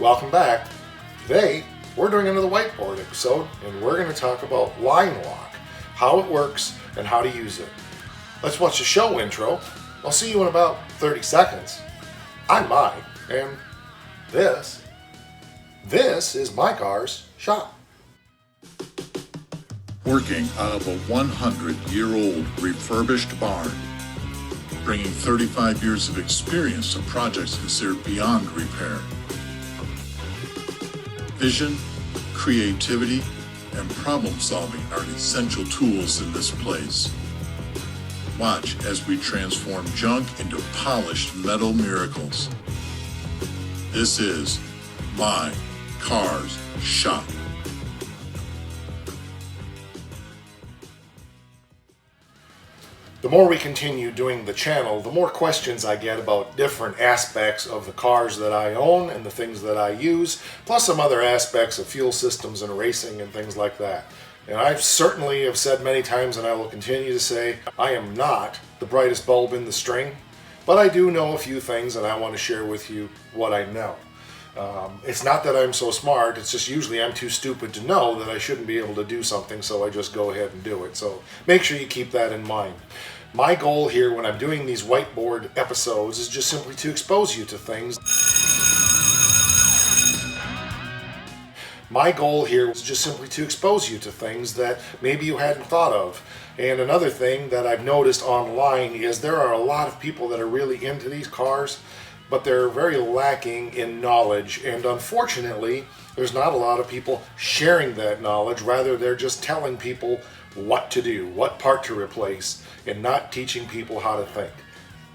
Welcome back. Today we're doing another whiteboard episode and we're going to talk about line lock, how it works and how to use it. Let's watch the show intro. I'll see you in about 30 seconds. I'm Mike and this is my car's shop. Working out of a 100-year-old refurbished barn, bringing 35 years of experience to projects considered beyond repair. Vision, creativity, and problem solving are essential tools in this place. Watch as we transform junk into polished metal miracles. This is my car's shop. The more we continue doing the channel, the more questions I get about different aspects of the cars that I own and the things that I use, plus some other aspects of fuel systems and racing and things like that. And I certainly have said many times, and I will continue to say, I am not the brightest bulb in the string, but I do know a few things and I want to share with you what I know. It's not that I'm so smart, it's just usually I'm too stupid to know that I shouldn't be able to do something, so I just go ahead and do it. So make sure you keep that in mind. My goal here when I'm doing these whiteboard episodes is just simply to expose you to things. My goal here is just simply to expose you to things that maybe you hadn't thought of. And another thing that I've noticed online is there are a lot of people that are really into these cars, but they're very lacking in knowledge, and unfortunately there's not a lot of people sharing that knowledge. Rather, they're just telling people what to do, what part to replace, and not teaching people how to think.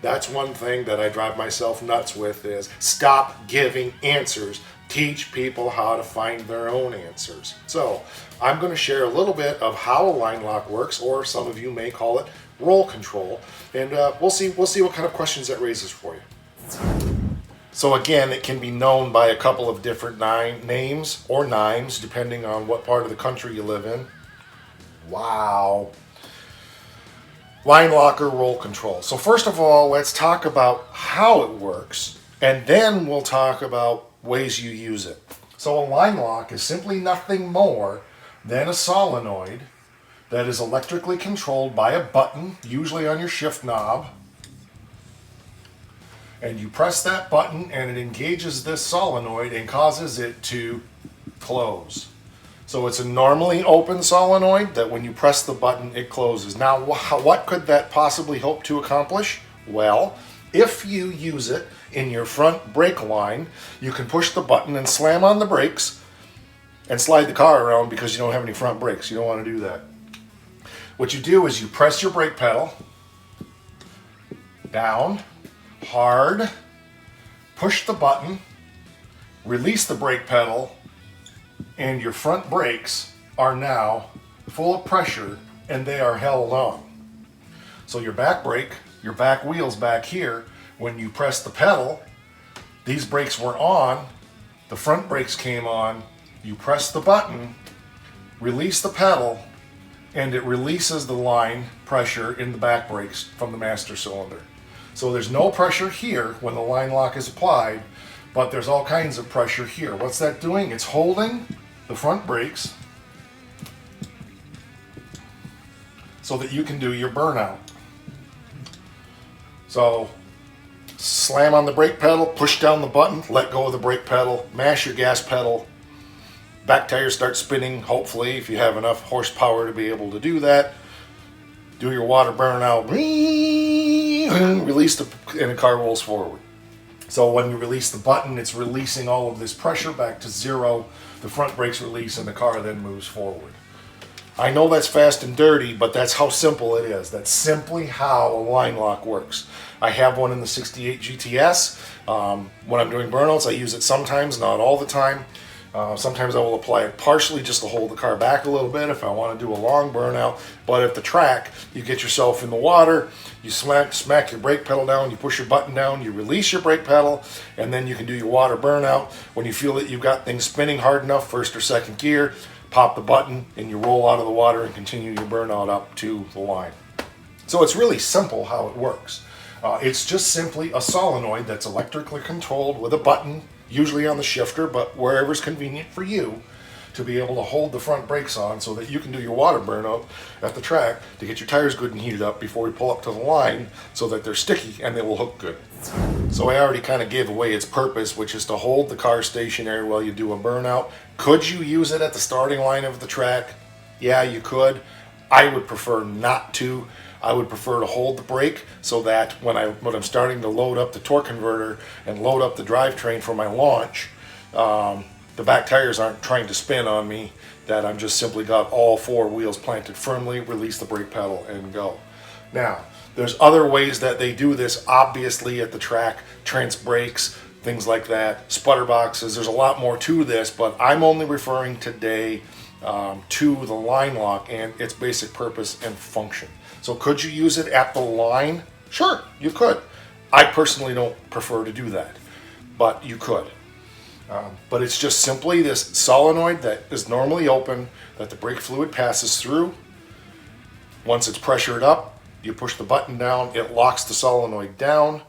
That's one thing that I drive myself nuts with, is stop giving answers. Teach people how to find their own answers. So I'm going to share a little bit of how a line lock works, or some of you may call it roll control, and we'll see what kind of questions that raises for you. So again, it can be known by a couple of different names or nimes, depending on what part of the country you live in. Wow. Line lock or roll control. So first of all, let's talk about how it works, and then we'll talk about ways you use it. So a line lock is simply nothing more than a solenoid that is electrically controlled by a button, usually on your shift knob. And you press that button and it engages this solenoid and causes it to close. So it's a normally open solenoid that when you press the button it closes. Now what could that possibly hope to accomplish? Well, if you use it in your front brake line, you can push the button and slam on the brakes and slide the car around because you don't have any front brakes. You don't want to do that. What you do is you press your brake pedal down hard, push the button, release the brake pedal, and your front brakes are now full of pressure and they are held on. So your back brake, your back wheels back here, when you press the pedal, these brakes were on, the front brakes came on, you press the button, release the pedal, and it releases the line pressure in the back brakes from the master cylinder. So there's no pressure here when the line lock is applied, but there's all kinds of pressure here. What's that doing? It's holding the front brakes so that you can do your burnout. So slam on the brake pedal, push down the button, let go of the brake pedal, mash your gas pedal, back tires start spinning, hopefully, if you have enough horsepower to be able to do that. Do your water burnout, release and the car rolls forward. So when you release the button, it's releasing all of this pressure back to zero. The front brakes release and the car then moves forward. I know that's fast and dirty, but that's how simple it is. That's simply how a line lock works. I have one in the 68 GTS. When I'm doing burnouts, I use it sometimes, not all the time. Sometimes I will apply it partially just to hold the car back a little bit if I want to do a long burnout. But at the track, you get yourself in the water, you smack your brake pedal down, you push your button down, you release your brake pedal, and then you can do your water burnout. When you feel that you've got things spinning hard enough, first or second gear, pop the button and you roll out of the water and continue your burnout up to the line. So it's really simple how it works. It's just simply a solenoid that's electrically controlled with a button usually on the shifter, but wherever's convenient for you, to be able to hold the front brakes on so that you can do your water burnout at the track to get your tires good and heated up before we pull up to the line so that they're sticky and they will hook good. So I already kind of gave away its purpose, which is to hold the car stationary while you do a burnout. Could you use it at the starting line of the track? Yeah, you could. I would prefer not to. I would prefer to hold the brake so that when I'm starting to load up the torque converter and load up the drivetrain for my launch, the back tires aren't trying to spin on me, that I'm just simply got all four wheels planted firmly, release the brake pedal, and go. Now, there's other ways that they do this, obviously, at the track, Trent's brakes, things like that, sputter boxes. There's a lot more to this, but I'm only referring today to the line lock and its basic purpose and function. So could you use it at the line? Sure, you could. I personally don't prefer to do that, but you could. But it's just simply this solenoid that is normally open, that the brake fluid passes through. Once it's pressured up, you push the button down, it locks the solenoid down.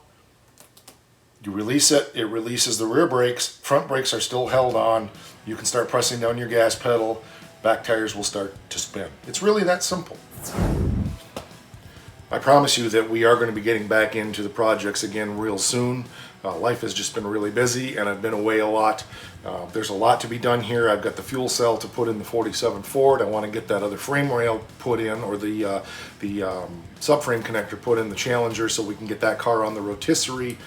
You release it, it releases the rear brakes. Front brakes are still held on. You can start pressing down your gas pedal. Back tires will start to spin. It's really that simple. I promise you that we are going to be getting back into the projects again real soon. Life has just been really busy and I've been away a lot. There's a lot to be done here. I've got the fuel cell to put in the 47 Ford. I want to get that other frame rail put in, or the subframe connector put in the Challenger, so we can get that car on the rotisserie.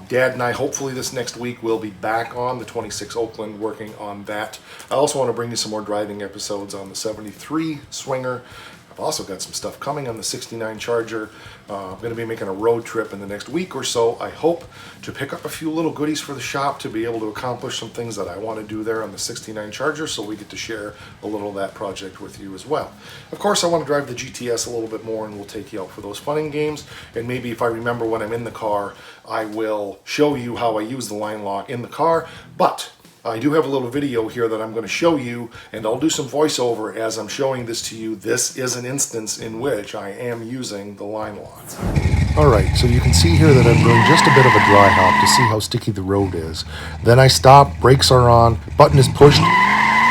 Dad and I, hopefully this next week, will be back on the 26 Oakland working on that. I also want to bring you some more driving episodes on the 73 Swinger. I've also got some stuff coming on the 69 Charger. I'm going to be making a road trip in the next week or so. I hope to pick up a few little goodies for the shop to be able to accomplish some things that I want to do there on the 69 Charger, so we get to share a little of that project with you as well. Of course, I want to drive the GTS a little bit more, and we'll take you out for those fun and games. And maybe if I remember when I'm in the car, I will show you how I use the line lock in the car. But I do have a little video here that I'm going to show you, and I'll do some voiceover as I'm showing this to you. This is an instance in which I am using the line lock. Alright, so you can see here that I'm doing just a bit of a dry hop to see how sticky the road is. Then I stop, brakes are on, button is pushed,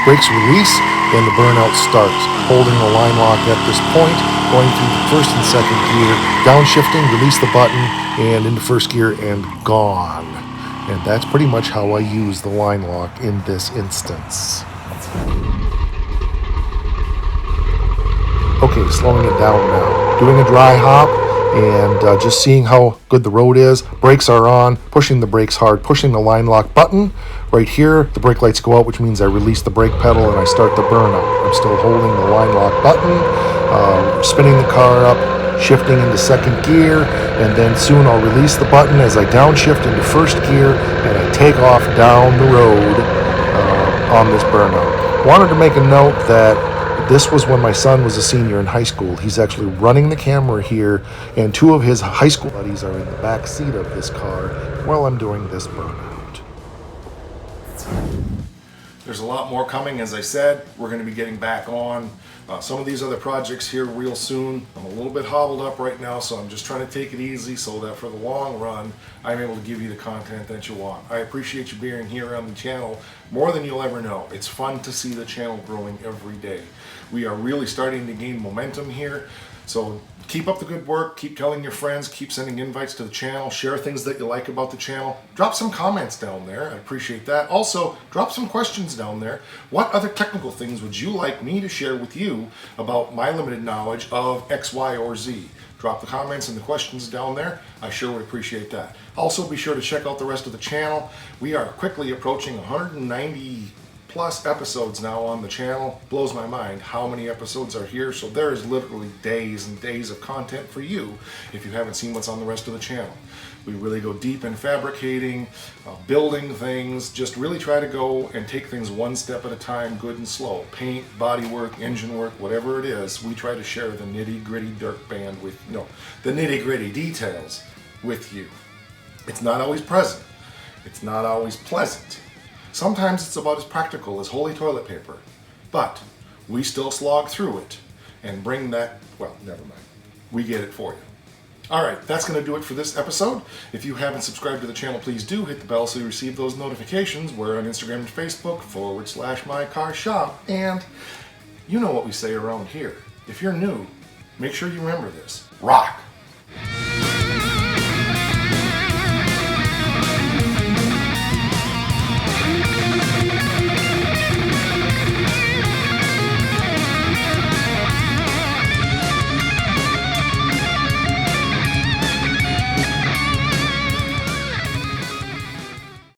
brakes release, and the burnout starts. Holding the line lock at this point, going through the first and second gear, downshifting, release the button, and into first gear, and gone. And that's pretty much how I use the line lock in this instance. Okay, slowing it down now. Doing a dry hop and just seeing how good the road is. Brakes are on, pushing the brakes hard, pushing the line lock button. Right here, the brake lights go out, which means I release the brake pedal and I start the burnout. I'm still holding the line lock button, spinning the car up, shifting into second gear, and then soon I'll release the button as I downshift into first gear and I take off down the road on this burnout. Wanted to make a note that this was when my son was a senior in high school. He's actually running the camera here, and two of his high school buddies are in the back seat of this car while I'm doing this burnout. There's a lot more coming, as I said. We're going to be getting back on some of these other projects here real soon. I'm a little bit hobbled up right now, so I'm just trying to take it easy so that for the long run, I'm able to give you the content that you want. I appreciate you being here on the channel more than you'll ever know. It's fun to see the channel growing every day. We are really starting to gain momentum here, so keep up the good work, keep telling your friends, keep sending invites to the channel, share things that you like about the channel. Drop some comments down there, I appreciate that. Also, drop some questions down there. What other technical things would you like me to share with you about my limited knowledge of X, Y, or Z? Drop the comments and the questions down there. I sure would appreciate that. Also, be sure to check out the rest of the channel. We are quickly approaching 190 plus episodes now on the channel. Blows my mind how many episodes are here, so there is literally days and days of content for you if you haven't seen what's on the rest of the channel. We really go deep in fabricating, building things, just really try to go and take things one step at a time, good and slow. Paint, body work, engine work, whatever it is, we try to share the nitty-gritty dirt band with, the nitty-gritty details with you. It's not always present. It's not always pleasant. Sometimes it's about as practical as holy toilet paper, but we still slog through it and bring that, well, never mind. We get it for you. All right, that's going to do it for this episode. If you haven't subscribed to the channel, please do hit the bell so you receive those notifications. We're on Instagram and Facebook /mycarshop. And you know what we say around here. If you're new, make sure you remember this. Rock!